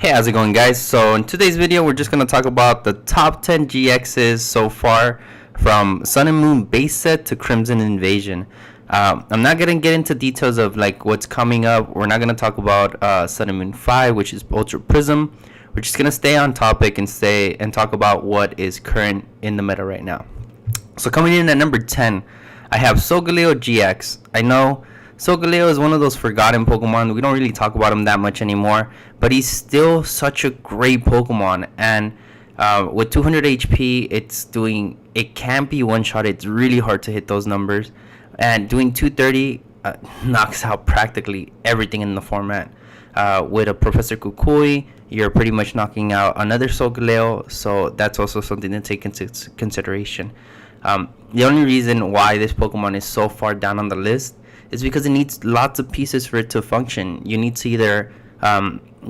Hey, how's it going, guys? So in today's video, we're just going to talk about the top 10 GXs so far from Sun and Moon base set to Crimson Invasion. I'm not going to get into details of like what's coming up. We're not going to talk about Sun and Moon 5, which is Ultra Prism. We're just going to stay on topic and talk about what is current in the meta right now. So coming in at number 10, I have Solgaleo GX. I know Solgaleo is one of those forgotten Pokemon. We don't really talk about him that much anymore, but he's still such a great Pokemon. And with 200 HP, it can't be one shot. It's really hard to hit those numbers. And doing 230 knocks out practically everything in the format. With a Professor Kukui, you're pretty much knocking out another Solgaleo, so that's also something to take into consideration. The only reason why this Pokemon is so far down on the list is because it needs lots of pieces for it to function. You need to either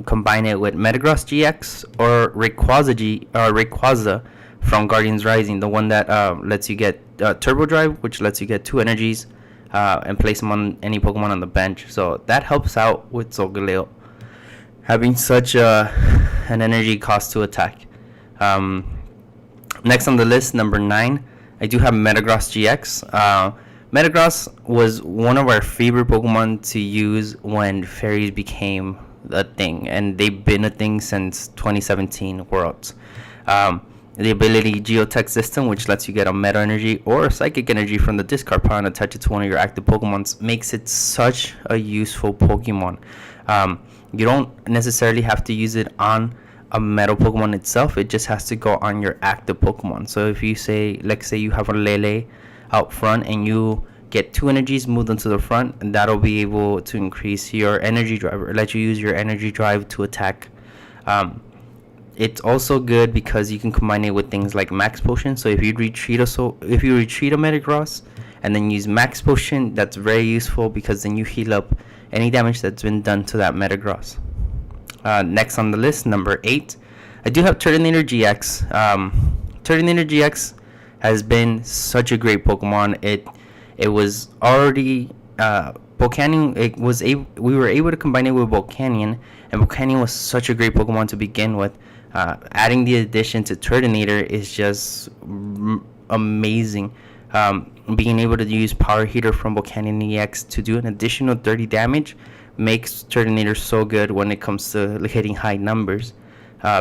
combine it with Metagross GX or Rayquaza from Guardians Rising, the one that lets you get Turbo Drive, which lets you get 2 energies and place them on any Pokemon on the bench. So that helps out with Solgaleo having such an energy cost to attack. Next on the list, number 9, I do have Metagross GX. Metagross was one of our favorite Pokemon to use when fairies became a thing, and they've been a thing since 2017 Worlds. The ability Geotech System, which lets you get a Meta Energy or a Psychic Energy from the discard pile and attach it to one of your active Pokemons, makes it such a useful Pokemon. You don't necessarily have to use it on a Metal Pokemon itself. It just has to go on your active Pokemon. So if you say, let's say you have a Lele out front and you get 2 energies, move them to the front, and that'll be able to increase your energy drive or let you use your energy drive to attack. It's also good because you can combine it with things like Max Potion. So if you retreat a Metagross and then use Max Potion, that's very useful because then you heal up any damage that's been done to that Metagross. Next on the list, number 8, I do have Turtonator GX. Turtonator GX has been such a great Pokemon. It was already Volcanion. We were able to combine it with Volcanion, and Volcanion was such a great Pokemon to begin with. Adding the addition to Turtonator is just amazing. Being able to use Power Heater from Volcanion EX to do an additional 30 damage makes Turtonator so good when it comes to hitting high numbers.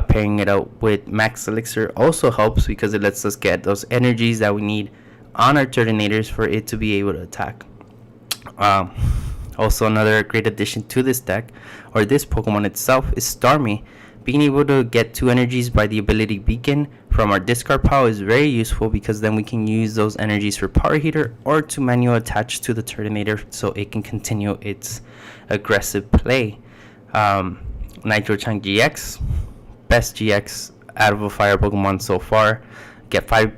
Pairing it out with Max Elixir also helps because it lets us get those energies that we need on our Turtonators for it to be able to attack. Also, another great addition to this deck, or this Pokemon itself, is Starmie. Being able to get 2 energies by the ability Beacon from our discard pile is very useful because then we can use those energies for Power Heater or to manual attach to the Turtonator so it can continue its aggressive play. Nitrochan GX, best GX out of a fire Pokemon so far. Get 5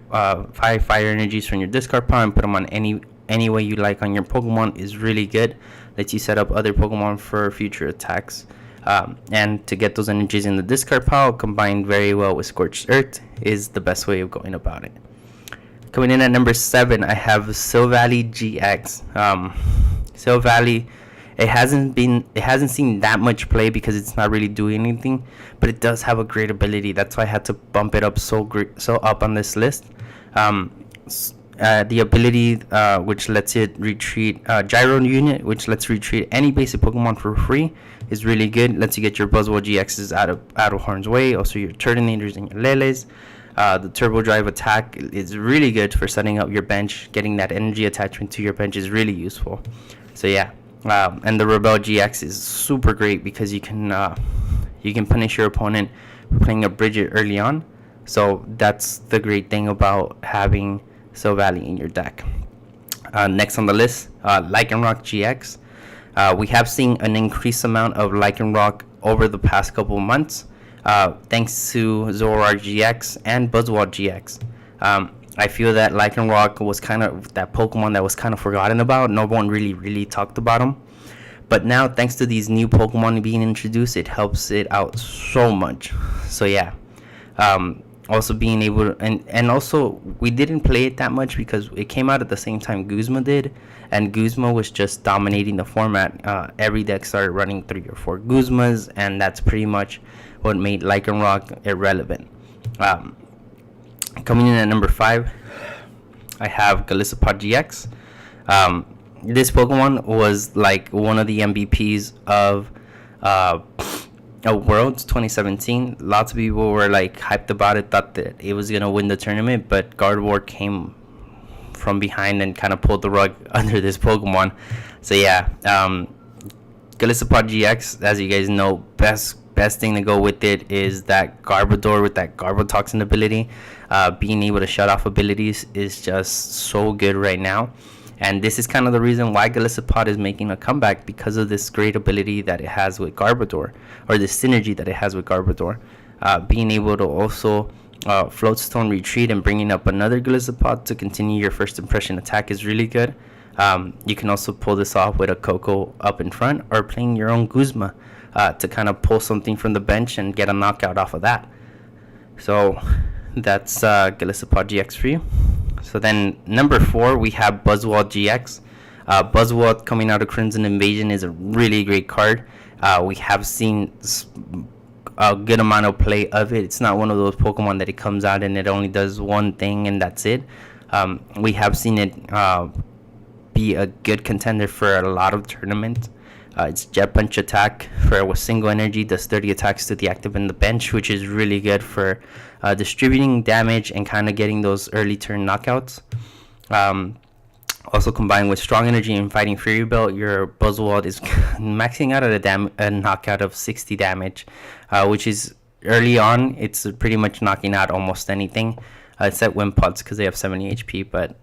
fire energies from your discard pile and put them on any way you like on your Pokemon is really good. Lets you set up other Pokemon for future attacks. And to get those energies in the discard pile combined very well with Scorched Earth is the best way of going about it. Coming in at number 7, I have Silvally GX. Silvally, it hasn't seen that much play because it's not really doing anything, but it does have a great ability. That's why I had to bump it up so up on this list. The ability which lets it retreat Gyro Unit, which lets retreat any basic Pokemon for free, is really good. Lets you get your Buzzwole GXs out of harm's way, also your Turtonators and your Leles. The Turbo Drive attack is really good for setting up your bench. Getting that energy attachment to your bench is really useful. So yeah. And the Rebel GX is super great because you can punish your opponent for playing a Bridget early on. So that's the great thing about having Silvally in your deck. Next on the list, Lycanroc GX. We have seen an increased amount of Lycanroc over the past couple of months, thanks to Zoroark GX and Buzzwole GX. I feel that Lycanroc was kind of that Pokemon that was kind of forgotten about. No one really talked about him. But now, thanks to these new Pokemon being introduced, it helps it out so much. So yeah. Also being able to, and also we didn't play it that much because it came out at the same time Guzma did, and Guzma was just dominating the format. Every deck started running 3 or 4 Guzmas, and that's pretty much what made Lycanroc irrelevant. Coming in at number 5, I have Golisopod GX. This Pokemon was like one of the MVPs of Worlds 2017. Lots of people were like hyped about it, thought that it was gonna win the tournament, but Gardevoir came from behind and kind of pulled the rug under this Pokemon. So yeah, Golisopod GX, as you guys know, best thing to go with it is that Garbodor with that Garbotoxin ability. Being able to shut off abilities is just so good right now. And this is kind of the reason why Golisopod is making a comeback, because of this great ability that it has with Garbodor, or the synergy that it has with Garbodor. Being able to also Float Stone Retreat and bringing up another Golisopod to continue your first impression attack is really good. You can also pull this off with a Coco up in front, or playing your own Guzma to kind of pull something from the bench and get a knockout off of that. So that's Golisopod GX for you. So then number 4, we have Buzzwole GX. Buzzwole coming out of Crimson Invasion is a really great card. We have seen a good amount of play of it. It's not one of those Pokemon that it comes out and it only does one thing and that's it. We have seen it be a good contender for a lot of tournaments. It's Jet Punch attack for a single energy, does 30 attacks to the active in the bench, which is really good for distributing damage and kind of getting those early turn knockouts. Also combined with strong energy and fighting Fury Belt, your Buzzwole is maxing out at a knockout of 60 damage, which is early on. It's pretty much knocking out almost anything, except Wimpods because they have 70 HP. But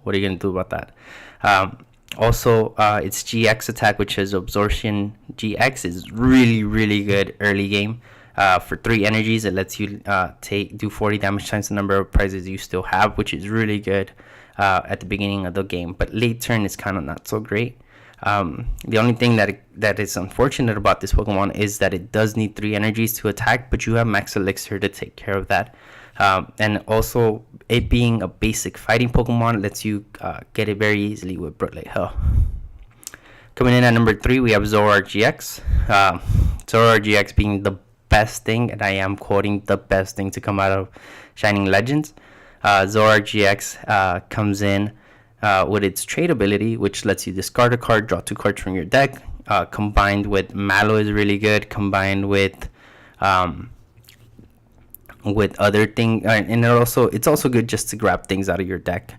what are you gonna do about that? Also, its GX attack, which is Absorption GX, is really good early game. For 3 energies, it lets you do 40 damage times the number of prizes you still have, which is really good at the beginning of the game. But late turn is kind of not so great. The only thing that is unfortunate about this Pokemon is that it does need 3 energies to attack, but you have Max Elixir to take care of that. And also, it being a basic fighting Pokemon lets you get it very easily with Broodlite Hell. Coming in at number 3, we have Zoroark GX. Zoroark GX being the best thing, and I am quoting the best thing to come out of Shining Legends. Zoroark GX comes in with its trade ability, which lets you discard a card, draw 2 cards from your deck. Combined with Mallow is really good. Combined with other things, and it's also good just to grab things out of your deck.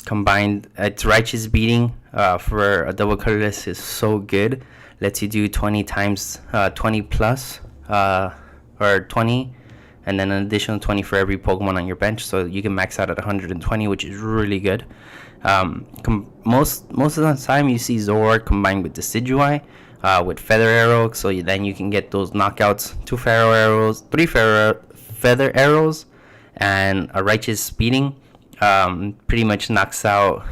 Combined, its Righteous Beating for a double colorless is so good. Lets you do 20 times 20 plus, or 20, and then an additional 20 for every Pokemon on your bench, so you can max out at 120, which is really good. Most of the time you see Zoroark combined with Decidueye, with Feather Arrow, so then you can get those knockouts. 2 Feather Arrows, 3 Feather Arrows, and a Righteous Beating pretty much knocks out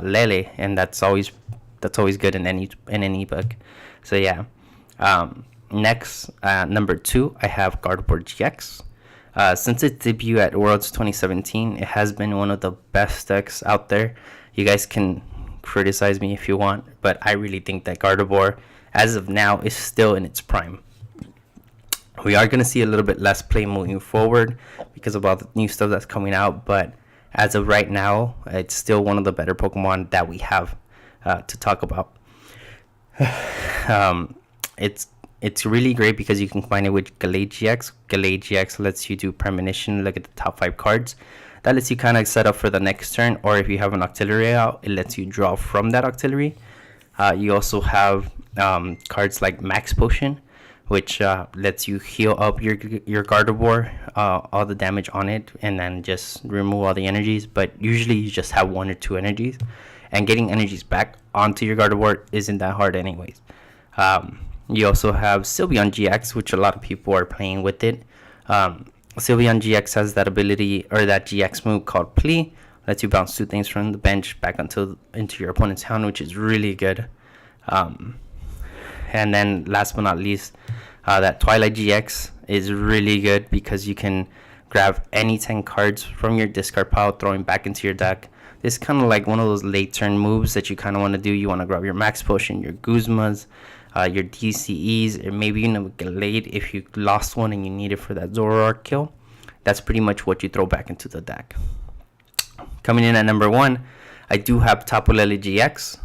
Lele, and that's always good in any book. So yeah. Next, number 2, I have Gardevoir GX. Since its debut at Worlds 2017, it has been one of the best decks out there. You guys can criticize me if you want, but I really think that Gardevoir, as of now, is still in its prime. We are going to see a little bit less play moving forward because of all the new stuff that's coming out, but as of right now, it's still one of the better Pokemon that we have to talk about. It's really great because you can combine it with Gallade GX. Gallade GX lets you do Premonition, look at the top 5 cards. That lets you kind of set up for the next turn, or if you have an Octillery out, it lets you draw from that Octillery. You also have cards like Max Potion, which lets you heal up your Gardevoir, all the damage on it, and then just remove all the energies. But usually you just have 1 or 2 energies, and getting energies back onto your Gardevoir isn't that hard anyways. You also have Sylveon GX, which a lot of people are playing with it. Sylveon GX has that ability, or that GX move called Plea. Lets you bounce 2 things from the bench back into your opponent's hand, which is really good. And then last but not least, that Twilight GX is really good because you can grab any 10 cards from your discard pile, throwing back into your deck. This is kind of like one of those late turn moves that you kind of want to do. You want to grab your Max Potion, your Guzmas, your DCEs, or maybe even get late if you lost one and you need it for that Zoroark kill. That's pretty much what you throw back into the deck. Coming in at number 1, I do have Tapu Lele GX.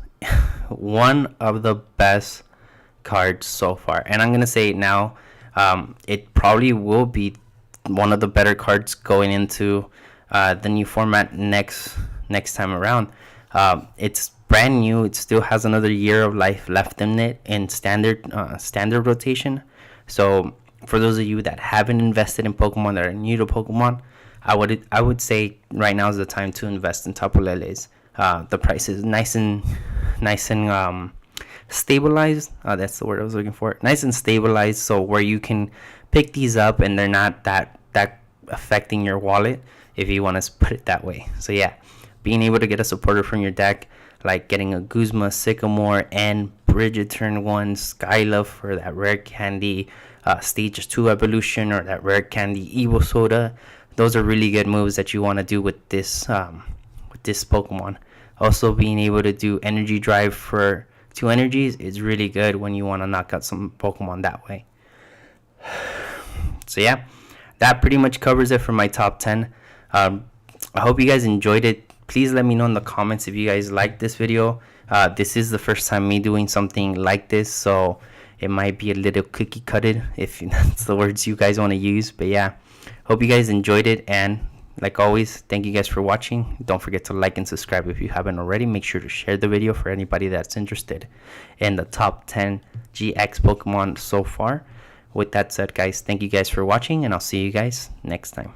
One of the best cards so far, and I'm gonna say it now. It probably will be one of the better cards going into the new format next time around. It's brand new. It still has another year of life left in it in standard rotation. So for those of you that haven't invested in Pokemon, that are new to Pokemon, I would say right now is the time to invest in Tapu Lele's. The price is nice and stabilized. That's the word I was looking for. Nice and stabilized, so where you can pick these up and they're not that affecting your wallet, if you want to put it that way. So yeah, being able to get a supporter from your deck, like getting a Guzma, Sycamore, and Bridget turn 1, Skylove for that rare candy, Stages 2 evolution, or that rare candy Evo Soda. Those are really good moves that you want to do with this Pokemon. Also, being able to do energy drive for 2 energies is really good when you want to knock out some Pokemon that way. So yeah, that pretty much covers it for my top 10. I hope you guys enjoyed it. Please let me know in the comments if you guys liked this video. This is the first time me doing something like this, so it might be a little cookie cutted, if that's the words you guys want to use. But yeah, hope you guys enjoyed it, and like always, thank you guys for watching. Don't forget to like and subscribe if you haven't already. Make sure to share the video for anybody that's interested in the top 10 GX Pokemon so far. With that said, guys, thank you guys for watching, and I'll see you guys next time.